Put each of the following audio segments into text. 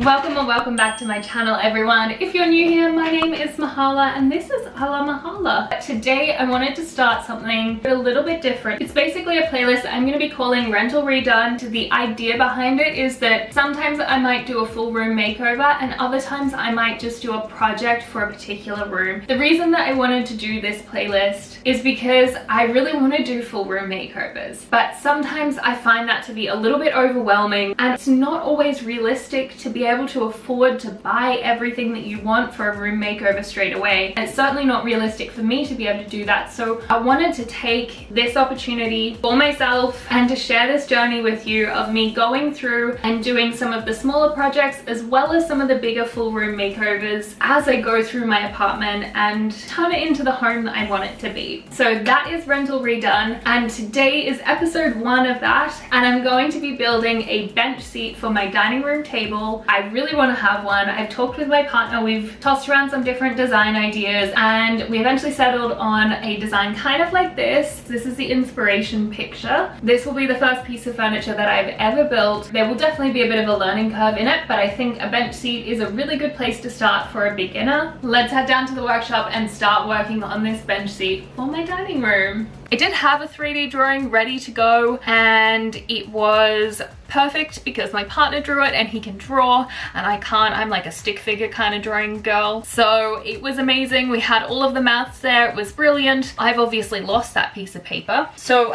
Welcome and welcome back to my channel, everyone. If you're new here, my name is Mahala and this is Ala Mahala. Today I wanted to start something a little bit different. It's basically a playlist I'm going to be calling Rental Redone. The idea behind it is that sometimes I might do a full room makeover and other times I might just do a project for a particular room. The reason that I wanted to do this playlist is because I really want to do full room makeovers, but sometimes I find that to be a little bit overwhelming and it's not always realistic to be able to afford to buy everything that you want for a room makeover straight away. And it's certainly not realistic for me to be able to do that. So I wanted to take this opportunity for myself and to share this journey with you of me going through and doing some of the smaller projects as well as some of the bigger full room makeovers as I go through my apartment and turn it into the home that I want it to be. So that is Rental Redone, and today is episode 1 of that, and I'm going to be building a bench seat for my dining room table. I really want to have one. I've talked with my partner, we've tossed around some different design ideas and we eventually settled on a design kind of like this. This is the inspiration picture. This will be the first piece of furniture that I've ever built. There will definitely be a bit of a learning curve in it, but I think a bench seat is a really good place to start for a beginner. Let's head down to the workshop and start working on this bench seat for my dining room. I did have a 3D drawing ready to go and it was perfect because my partner drew it and he can draw and I can't. I'm like a stick figure kind of drawing girl. So it was amazing. We had all of the maths there. It was brilliant. I've obviously lost that piece of paper. So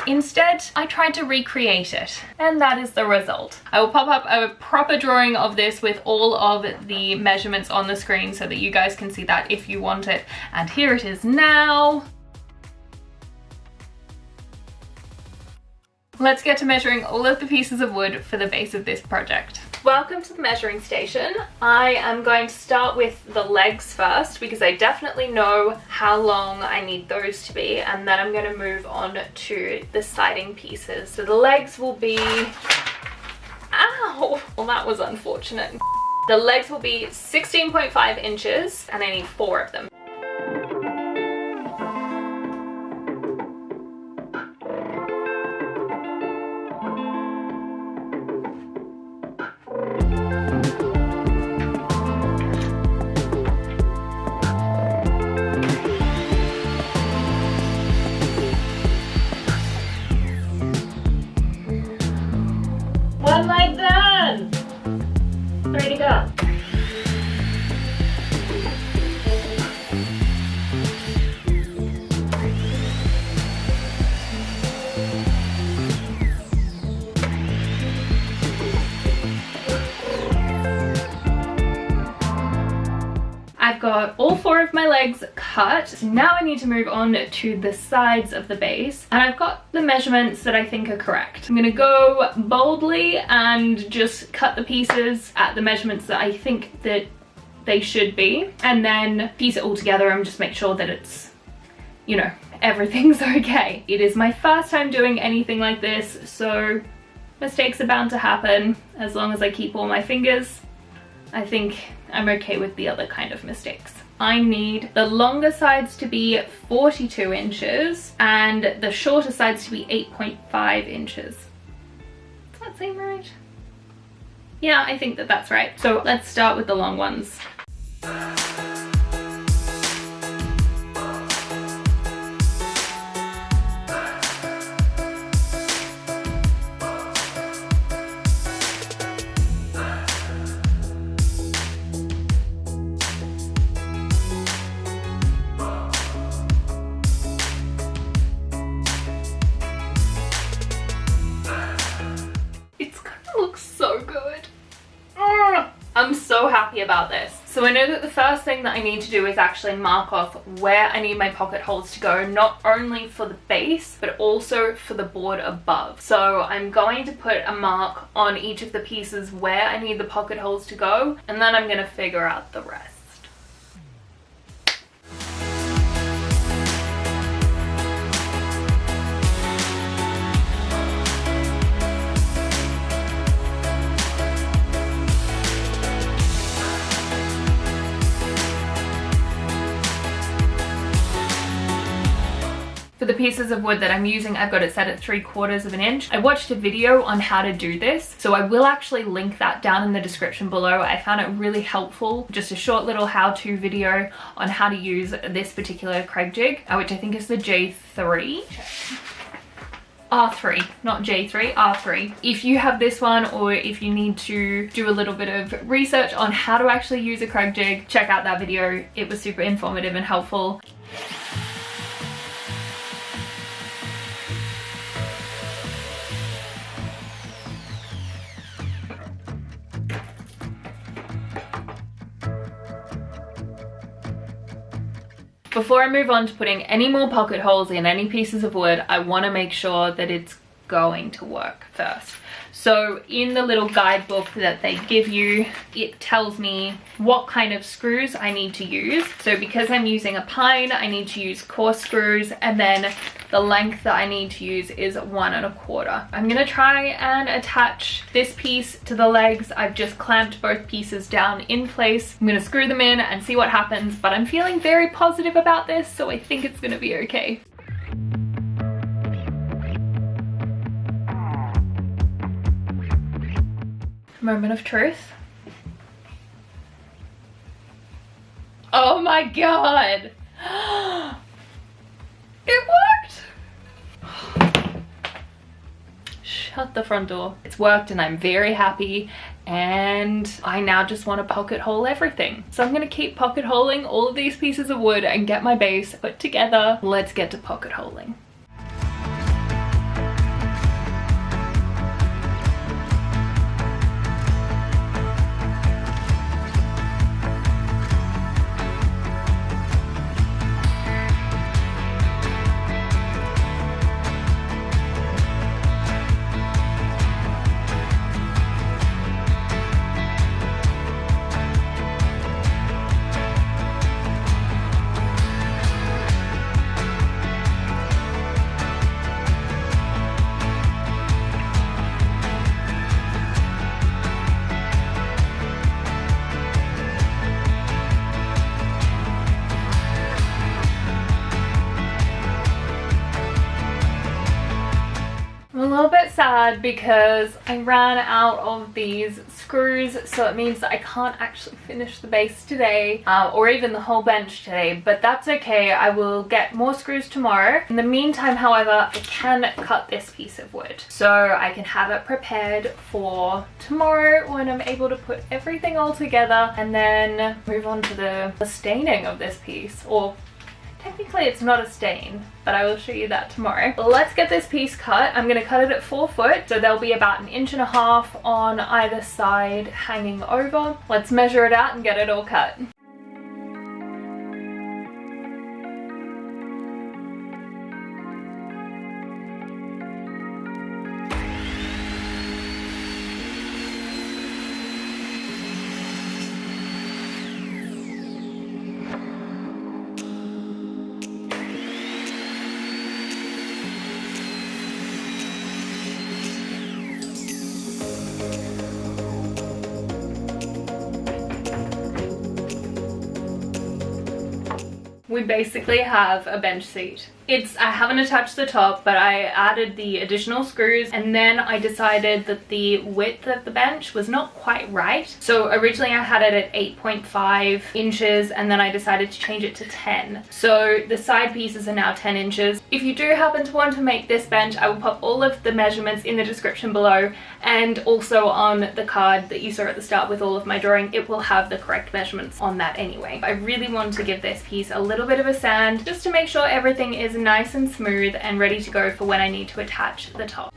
instead I tried to recreate it and that is the result. I will pop up a proper drawing of this with all of the measurements on the screen so that you guys can see that if you want it. And here it is now. Let's get to measuring all of the pieces of wood for the base of this project. Welcome to the measuring station. I am going to start with the legs first because I definitely know how long I need those to be, and then I'm going to move on to the siding pieces. So the legs will be... Ow! Well, that was unfortunate. The legs will be 16.5 inches and I need 4 of them. One leg done! 3 to go. I've got all 4 of my legs cut. Now I need to move on to the sides of the base, and I've got the measurements that I think are correct. I'm gonna go boldly and just cut the pieces at the measurements that I think that they should be, and then piece it all together and just make sure that it's, you know, everything's okay. It is my first time doing anything like this, so mistakes are bound to happen. As long as I keep all my fingers, I think I'm okay with the other kind of mistakes. I need the longer sides to be 42 inches and the shorter sides to be 8.5 inches. Does that seem right? Yeah, I think that that's right. So let's start with the long ones. I'm so happy about this. So I know that the first thing that I need to do is actually mark off where I need my pocket holes to go, not only for the base, but also for the board above. So I'm going to put a mark on each of the pieces where I need the pocket holes to go, and then I'm going to figure out the rest. For For the pieces of wood that I'm using, I've got it set at 3/4 of an inch. I watched a video on how to do this, so I will actually link that down in the description below. I found it really helpful, just a short little how-to video on how to use this particular Craig jig, which I think is the J3. R3, not J3, R3. If you have this one, or if you need to do a little bit of research on how to actually use a Craig jig, check out that video. It was super informative and helpful. Before I move on to putting any more pocket holes in any pieces of wood, I want to make sure that it's going to work first. So in the little guidebook that they give you, it tells me what kind of screws I need to use. So because I'm using a pine, I need to use coarse screws, and then the length that I need to use is 1 1/4. I'm gonna try and attach this piece to the legs. I've just clamped both pieces down in place. I'm gonna screw them in and see what happens, but I'm feeling very positive about this, so I think it's gonna be okay. Moment of truth. Oh my god! It worked! Shut the front door. It's worked and I'm very happy, and I now just want to pocket hole everything. So I'm gonna keep pocket holing all of these pieces of wood and get my base put together. Let's get to pocket holing. I'm a little bit sad because I ran out of these screws, so it means that I can't actually finish the base today, or even the whole bench today, but that's okay. I will get more screws tomorrow. In the meantime, however, I can cut this piece of wood, so I can have it prepared for tomorrow when I'm able to put everything all together, and then move on to the staining of this piece. Or technically it's not a stain, but I will show you that tomorrow. Let's get this piece cut. I'm going to cut it at 4 foot, so there'll be about 1.5 inches on either side hanging over. Let's measure it out and get it all cut. We basically have a bench seat. I haven't attached the top, but I added the additional screws, and then I decided that the width of the bench was not quite right. So originally I had it at 8.5 inches, and then I decided to change it to 10. So the side pieces are now 10 inches. If you do happen to want to make this bench, I will pop all of the measurements in the description below, and also on the card that you saw at the start with all of my drawing. It will have the correct measurements on that anyway. I really want to give this piece a little bit of a sand, just to make sure everything is nice and smooth and ready to go for when I need to attach the top.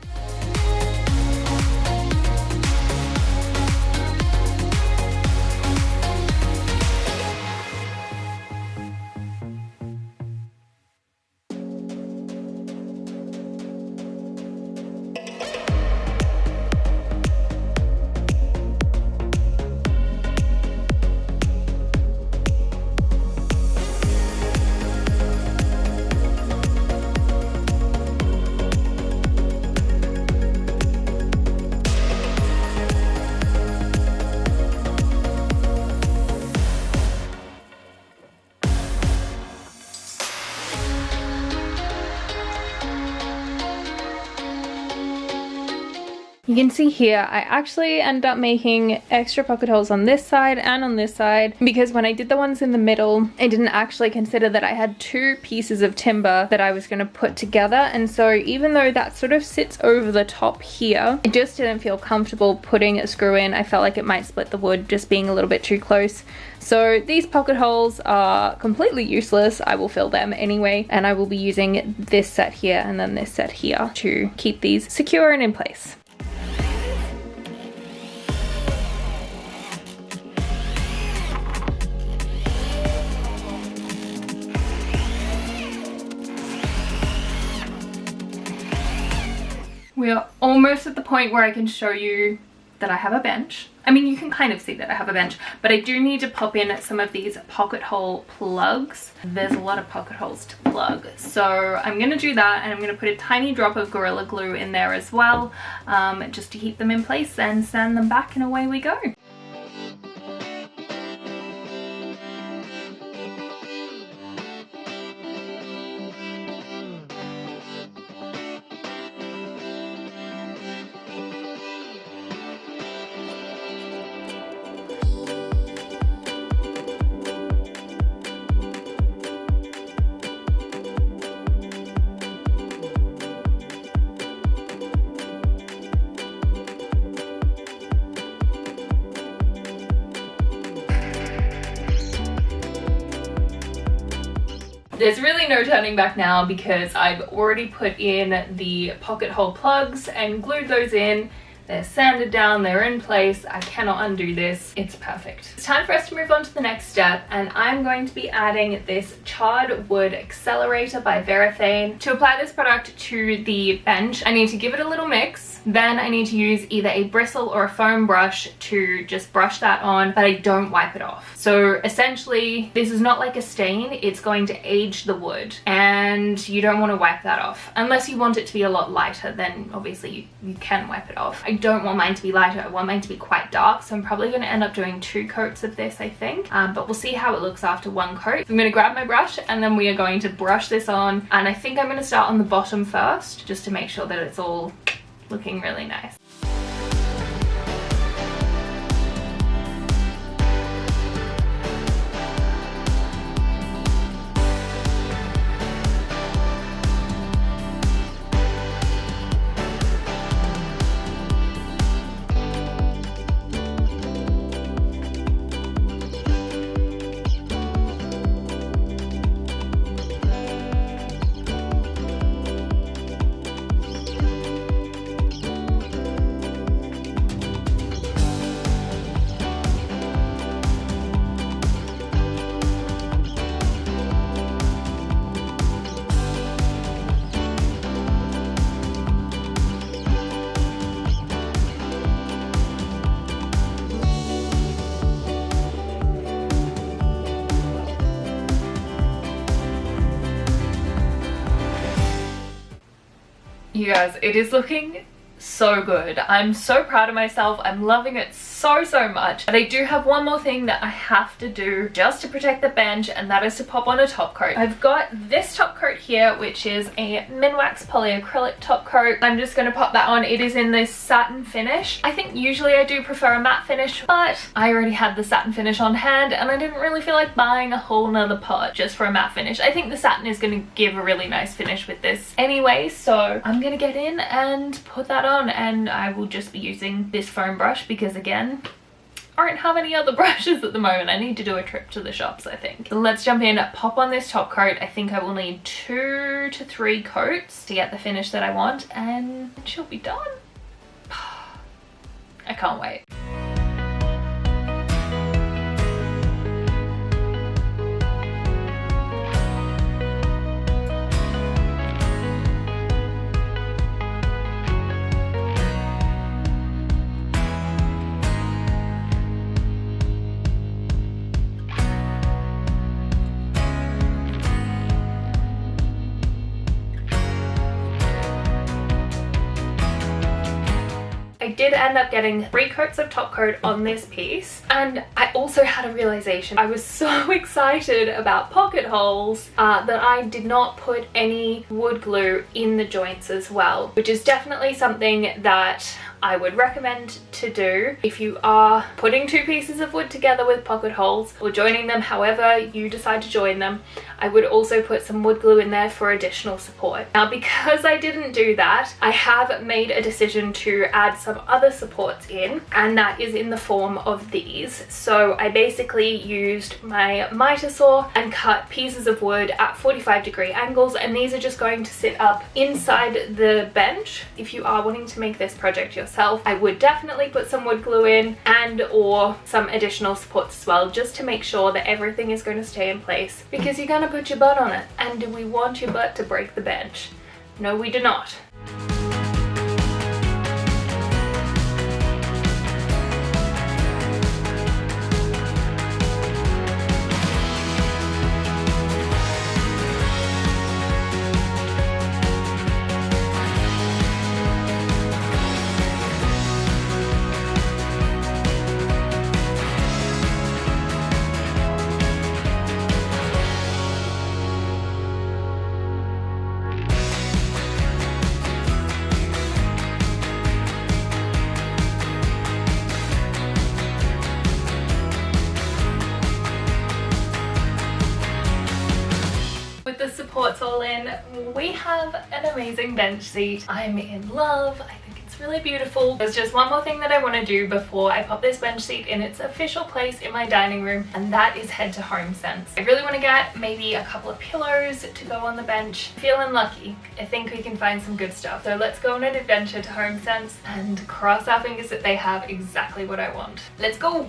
You can see here, I actually ended up making extra pocket holes on this side and on this side because when I did the ones in the middle, I didn't actually consider that I had two pieces of timber that I was going to put together. And so even though that sort of sits over the top here, I just didn't feel comfortable putting a screw in. I felt like it might split the wood just being a little bit too close. So these pocket holes are completely useless. I will fill them anyway, and I will be using this set here and then this set here to keep these secure and in place. We are almost at the point where I can show you that I have a bench. I mean, you can kind of see that I have a bench, but I do need to pop in some of these pocket hole plugs. There's a lot of pocket holes to plug. So I'm gonna do that, and I'm gonna put a tiny drop of Gorilla Glue in there as well, just to keep them in place and sand them back, and away we go. There's really no turning back now because I've already put in the pocket hole plugs and glued those in. They're sanded down, they're in place. I cannot undo this. It's perfect. It's time for us to move on to the next step, and I'm going to be adding this charred wood accelerator by Verathane. To apply this product to the bench, I need to give it a little mix. Then I need to use either a bristle or a foam brush to just brush that on, but I don't wipe it off. So essentially, this is not like a stain, it's going to age the wood, and you don't want to wipe that off. Unless you want it to be a lot lighter, then obviously you can wipe it off. I don't want mine to be lighter, I want mine to be quite dark, so I'm probably going to end up doing 2 coats of this, I think. But we'll see how it looks after 1 coat. I'm going to grab my brush, and then we are going to brush this on, and I think I'm going to start on the bottom first, just to make sure that it's all looking really nice. You guys, it is looking so good. I'm so proud of myself. I'm loving it so much. But I do have one more thing that I have to do just to protect the bench, and that is to pop on a top coat. I've got this top coat here, which is a Minwax polyacrylic top coat. I'm just going to pop that on. It is in this satin finish. I think usually I do prefer a matte finish, but I already had the satin finish on hand, and I didn't really feel like buying a whole nother pot just for a matte finish. I think the satin is going to give a really nice finish with this anyway, so I'm going to get in and put that on, and I will just be using this foam brush because, again, I don't have any other brushes at the moment. I need to do a trip to the shops, I think. So let's jump in, pop on this top coat. I think I will need 2 to 3 coats to get the finish that I want, and she'll be done. I can't wait. I did end up getting 3 coats of top coat on this piece, and I also had a realization. I was so excited about pocket holes that I did not put any wood glue in the joints as well, which is definitely something that I would recommend to do if you are putting two pieces of wood together with pocket holes or joining them however you decide to join them, I would also put some wood glue in there for additional support. Now, because I didn't do that, I have made a decision to add some other supports in, and that is in the form of these. So I basically used my miter saw and cut pieces of wood at 45-degree angles, and these are just going to sit up inside the bench. If you are wanting to make this project yourself, I would definitely put some wood glue in and or some additional supports as well, just to make sure that everything is going to stay in place, because you're going to put your butt on it. And do we want your butt to break the bench? No, we do not. The supports all in, we have an amazing bench seat. I'm in love. I think it's really beautiful. There's just one more thing that I want to do before I pop this bench seat in its official place in my dining room, and that is head to HomeSense. I really want to get maybe a couple of pillows to go on the bench. Feeling lucky. I think we can find some good stuff. So let's go on an adventure to HomeSense and cross our fingers that they have exactly what I want. Let's go!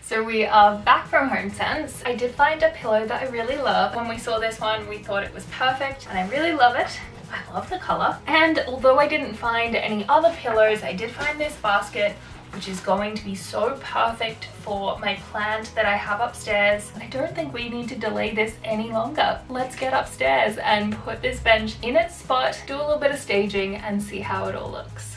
So we are back from HomeSense. I did find a pillow that I really love. When we saw this one, we thought it was perfect, and I really love it. I love the color. And although I didn't find any other pillows, I did find this basket, which is going to be so perfect for my plant that I have upstairs. I don't think we need to delay this any longer. Let's get upstairs and put this bench in its spot, do a little bit of staging, and see how it all looks.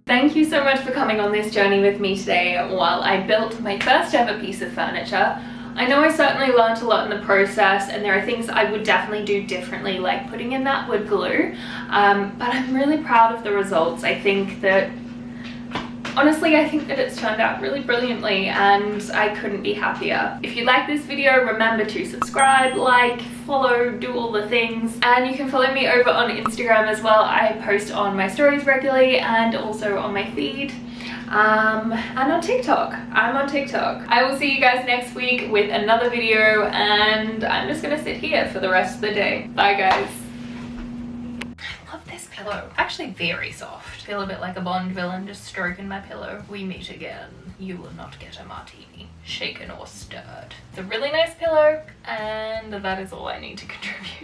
Thank you so much for coming on this journey with me today while I built my first ever piece of furniture. I know I certainly learned a lot in the process, and there are things I would definitely do differently, like putting in that wood glue, but I'm really proud of the results. Honestly, I think that it's turned out really brilliantly and I couldn't be happier. If you like this video, remember to subscribe, like, follow, do all the things. And you can follow me over on Instagram as well. I post on my stories regularly and also on my feed. And on TikTok. I'm on TikTok. I will see you guys next week with another video, and I'm just gonna sit here for the rest of the day. Bye guys. This pillow, actually very soft. Feel a bit like a Bond villain just stroking my pillow. We meet again. You will not get a martini, shaken or stirred. It's a really nice pillow, and that is all I need to contribute.